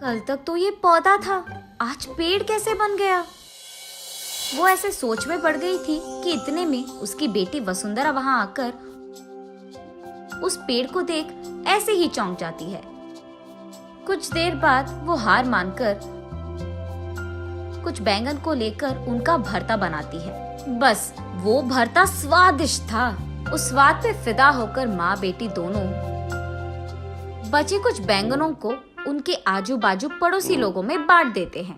कल तक तो ये पौधा था, आज पेड़ कैसे बन गया? वो ऐसे सोच में पड़ गई थी कि इतने में उसकी बेटी वसुंधरा वहां आकर उस पेड़ को देख ऐसे ही चौंक जाती है। कुछ देर बाद वो हार मानकर कुछ बैंगन को लेकर उनका भरता बनाती है। बस वो भरता स्वादिष्ट था। उस स्वाद पे फिदा होकर माँ बेटी दोनों बचे कुछ बैंगनों को उनके आजू बाजू पड़ोसी लोगों में बांट देते हैं।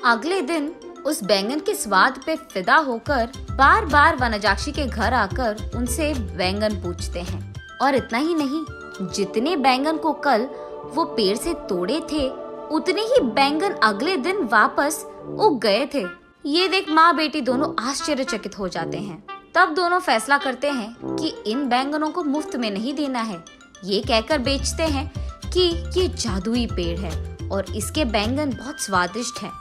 अगले दिन उस बैंगन के स्वाद पे फिदा होकर बार बार वनजाक्षी के घर आकर उनसे बैंगन पूछते हैं। और इतना ही नहीं, जितने बैंगन को कल वो पेड़ से तोड़े थे उतने ही बैंगन अगले दिन वापस उग गए थे। ये देख माँ बेटी दोनों आश्चर्यचकित हो जाते हैं। तब दोनों फैसला करते हैं कि इन बैंगनों को मुफ्त में नहीं देना है। ये कहकर बेचते हैं कि ये जादुई पेड़ है और इसके बैंगन बहुत स्वादिष्ट हैं।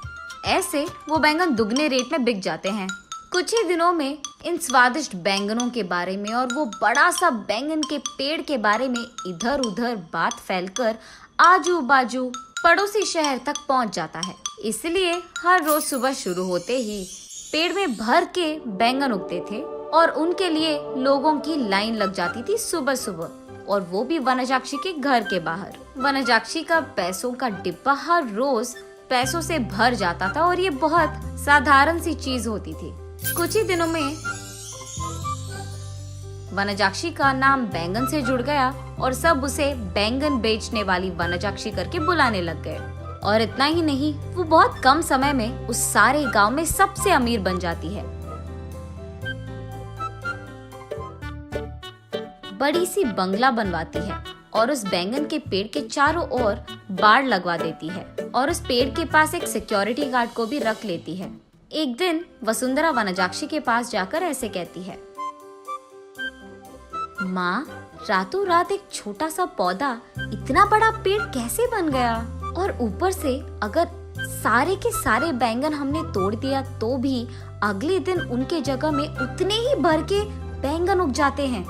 ऐसे वो बैंगन दुगने रेट में बिक जाते हैं। कुछ ही दिनों में इन स्वादिष्ट बैंगनों के बारे में और वो बड़ा सा बैंगन के पेड़ के बारे में इधर उधर बात फैलकर आजू बाजू पड़ोसी शहर तक पहुंच जाता है। इसलिए हर रोज सुबह शुरू होते ही पेड़ में भर के बैंगन उगते थे और उनके लिए लोगों की लाइन लग जाती थी सुबह सुबह, और वो भी वनजाक्षी के घर के बाहर। वनजाक्षी का पैसों का डिब्बा हर रोज पैसों से भर जाता था और ये बहुत साधारण सी चीज होती थी। कुछ ही दिनों में वनजाक्षी का नाम बैंगन से जुड़ गया और सब उसे बैंगन बेचने वाली वनजाक्षी करके बुलाने लग गए। और इतना ही नहीं, वो बहुत कम समय में उस सारे गांव में सबसे अमीर बन जाती है। बड़ी सी बंगला बनवाती है और उस बैंगन के पेड़ के चारों ओर बाड़ लगवा देती है और उस पेड़ के पास एक सिक्योरिटी गार्ड को भी रख लेती है। एक दिन वसुंधरा वनजाक्षी के पास जाकर ऐसे कहती है, माँ, रातों रात एक छोटा सा पौधा इतना बड़ा पेड़ कैसे बन गया? और ऊपर से अगर सारे के सारे बैंगन हमने तोड़ दिया तो भी अगले दिन उनके जगह में उतने ही भर के बैंगन उग जाते हैं।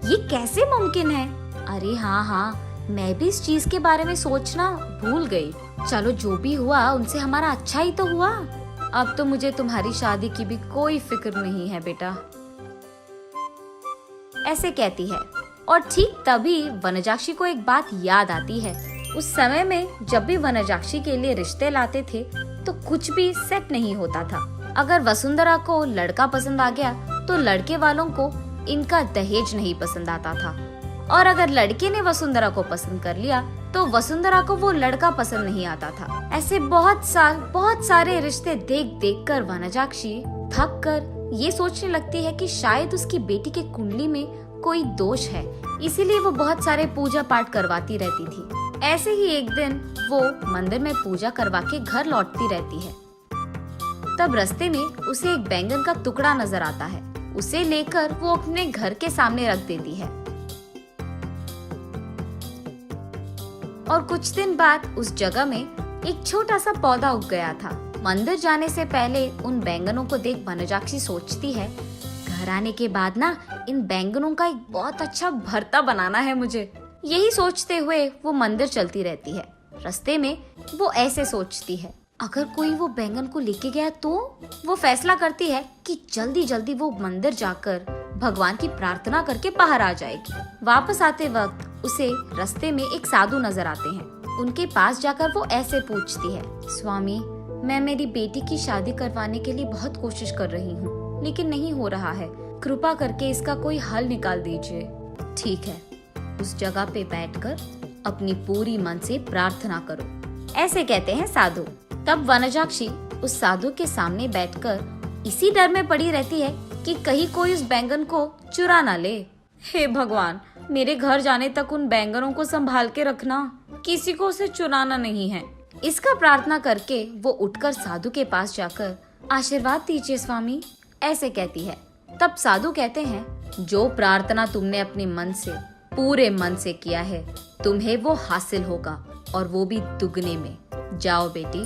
ये कैसे मुमकिन है? अरे हाँ, मैं भी इस चीज के बारे में सोचना भूल गई। चलो, जो भी हुआ उनसे हमारा अच्छा ही तो हुआ। अब तो मुझे तुम्हारी शादी की भी कोई फिक्र नहीं है बेटा, ऐसे कहती है। और ठीक तभी वनजाक्षी को एक बात याद आती है। उस समय में जब भी वनजाक्षी के लिए रिश्ते लाते थे तो कुछ भी सेट नहीं होता था। अगर वसुंधरा को लड़का पसंद आ गया तो लड़के वालों को इनका दहेज नहीं पसंद आता था, और अगर लड़के ने वसुंधरा को पसंद कर लिया तो वसुंधरा को वो लड़का पसंद नहीं आता था। ऐसे बहुत सारे रिश्ते देख देख कर वनजाक्षी थक कर ये सोचने लगती है कि शायद उसकी बेटी के कुंडली में कोई दोष है, इसीलिए वो बहुत सारे पूजा पाठ करवाती रहती थी। ऐसे ही एक दिन वो मंदिर में पूजा करवा के घर लौटती रहती है। तब रास्ते में उसे एक बैंगन का टुकड़ा नजर आता है। उसे लेकर वो अपने घर के सामने रख देती है। और कुछ दिन बाद उस जगह में एक छोटा सा पौधा उग गया था। मंदिर जाने से पहले उन बैंगनों को देख वनजाक्षी सोचती है, घर आने के बाद ना इन बैंगनों का एक बहुत अच्छा भरता बनाना है मुझे। यही सोचते हुए वो मंदिर चलती रहती है। रास्ते में वो ऐसे सोचती है, अगर कोई वो बैंगन को लेके गया तो? वो फैसला करती है कि जल्दी जल्दी वो मंदिर जाकर भगवान की प्रार्थना करके बाहर आ जाएगी। वापस आते वक्त उसे रास्ते में एक साधु नजर आते हैं। उनके पास जाकर वो ऐसे पूछती है, स्वामी, मैं मेरी बेटी की शादी करवाने के लिए बहुत कोशिश कर रही हूँ, लेकिन नहीं हो रहा है। कृपा करके इसका कोई हल निकाल दीजिए। ठीक है, उस जगह पे बैठकर अपनी पूरी मन से प्रार्थना करो, ऐसे कहते हैं साधु। तब वनजाक्षी उस साधु के सामने बैठकर इसी डर में पड़ी रहती है कि कहीं कोई उस बैंगन को चुरा ना ले। हे भगवान, मेरे घर जाने तक उन बैंगनों को संभाल के रखना, किसी को उसे चुराना नहीं है। इसका प्रार्थना करके वो उठकर साधु के पास जाकर आशीर्वाद दीजिए स्वामी, ऐसे कहती है। तब साधु कहते हैं, जो प्रार्थना तुमने अपने मन से, पूरे मन से किया है, तुम्हें वो हासिल होगा, और वो भी दुगने में। जाओ बेटी।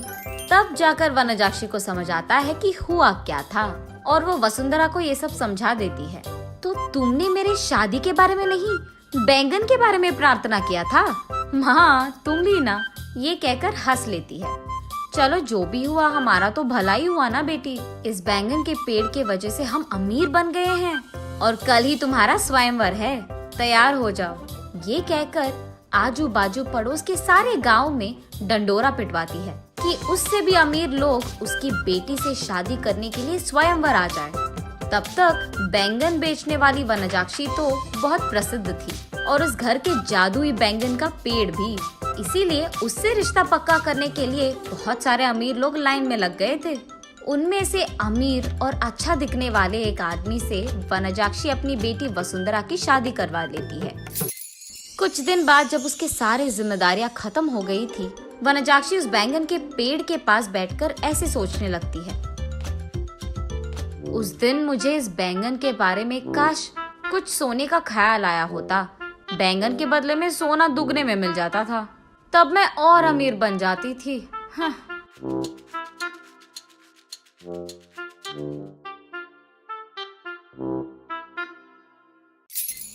तब जाकर वनजाक्षी को समझ आता है कि हुआ क्या था, और वो वसुंधरा को ये सब समझा देती है। तो तुमने मेरे शादी के बारे में नहीं बैंगन के बारे में प्रार्थना किया था। हाँ, तुम भी ना, ये कहकर हंस लेती है। चलो जो भी हुआ, हमारा तो भला ही हुआ ना बेटी। इस बैंगन के पेड़ के वजह से हम अमीर बन गए हैं और कल ही तुम्हारा स्वयंवर है, तैयार हो जाओ। ये कहकर आजू बाजू पड़ोस के सारे गांव में डंडोरा पिटवाती है कि उससे भी अमीर लोग उसकी बेटी से शादी करने के लिए स्वयंवर आ जाए। तब तक बैंगन बेचने वाली वनजाक्षी तो बहुत प्रसिद्ध थी और उस घर के जादुई बैंगन का पेड़ भी। इसीलिए उससे रिश्ता पक्का करने के लिए बहुत सारे अमीर लोग लाइन में लग गए थे। उनमें से अमीर और अच्छा दिखने वाले एक आदमी से वनजाक्षी अपनी बेटी वसुंधरा की शादी करवा लेती है। कुछ दिन बाद जब उसके सारे जिम्मेदारियां खत्म हो गई थी, वनजाक्षी उस बैंगन के पेड़ के पास बैठकर ऐसे सोचने लगती है, उस दिन मुझे इस बैंगन के बारे में काश कुछ सोने का ख्याल आया होता। बैंगन के बदले में सोना दुगने में मिल जाता था, तब मैं और अमीर बन जाती थी। हाँ।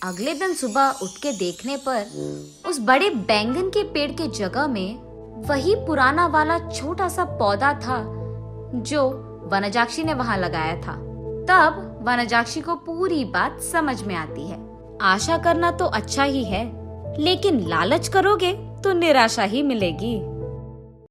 अगले दिन सुबह उठ के देखने पर उस बड़े बैंगन के पेड़ के जगह में वही पुराना वाला छोटा सा पौधा था जो वनजाक्षी ने वहां लगाया था। तब वनजाक्षी को पूरी बात समझ में आती है। आशा करना तो अच्छा ही है, लेकिन लालच करोगे तो निराशा ही मिलेगी।